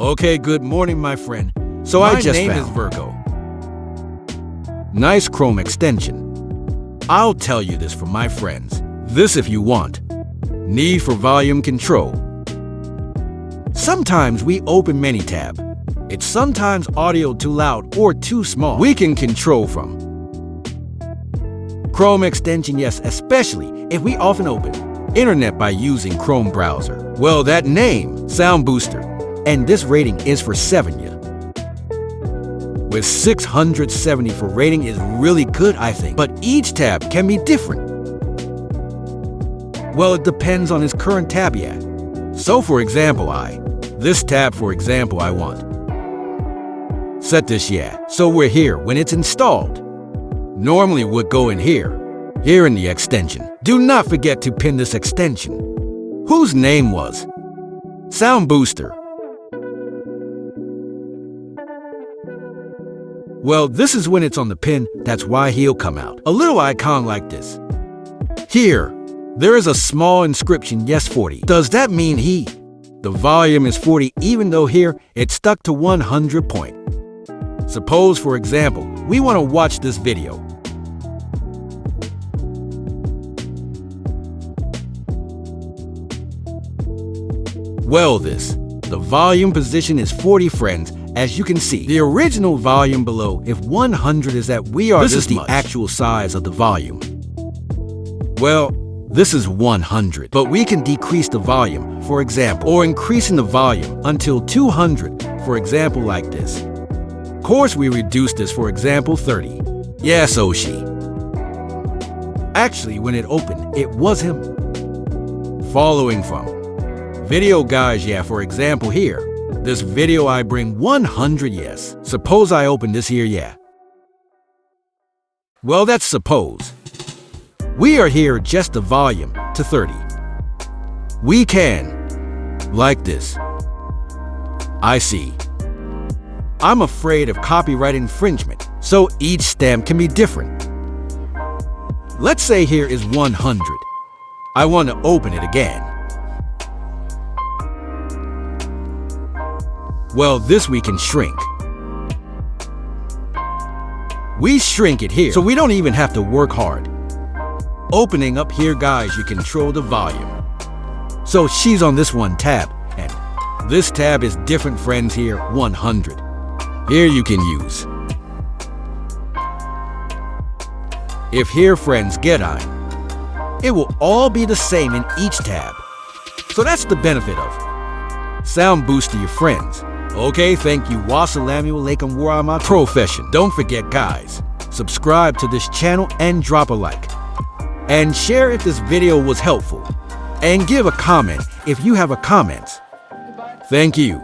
Okay, good morning, my friend. So My I just name found is Virgo. Nice Chrome extension. I'll tell you this from my friends. This if you want. Need for volume control. Sometimes we open many tab. It's sometimes audio too loud or too small. We can control from Chrome extension, yes, especially if we often open internet by using Chrome browser. Well, that name, Sound Booster, and this rating is for 7 yeah. With 670 for rating is really good, I think. But each tab can be different. Well, it depends on his current tab, yeah. So for example, this tab, for example, I want. Set this, yeah. So we're here when it's installed. Normally would go in here in the extension. Do not forget to pin this extension, whose name was Sound Booster. Well, this is when it's on the pin, that's why he'll come out. A little icon like this. Here, there is a small inscription, yes 40. Does that mean the volume is 40 even though here it's stuck to 100 point? Suppose, for example, we want to watch this video. Well, the volume position is 40 friends, as you can see. The original volume below, if 100 is that we are, this is the actual size of the volume. Well, this is 100, but we can decrease the volume, for example, or increasing the volume until 200, for example, like this. Of course, we reduce this, for example, 30. Yes, Oshi. Actually, when it opened, it was him. Following from video guys, yeah, for example, here. This video I bring 100, yes. Suppose I open this here, yeah. Well, that's suppose. We are here just the volume to 30. We can, like this. I see. I'm afraid of copyright infringement, so each stamp can be different. Let's say here is 100. I want to open it again. Well, this we can shrink. We shrink it here, so we don't even have to work hard. Opening up here, guys, you control the volume. So she's on this one tab, and this tab is different, friends, here, 100. Here you can use. If here, friends, get on, it will all be the same in each tab. So that's the benefit of Sound Booster, your friends. Okay, thank you. Wassalamu alaikum wa rahmatullahi profession. Don't forget, guys, subscribe to this channel and drop a like. And share if this video was helpful. And give a comment if you have a comment. Thank you.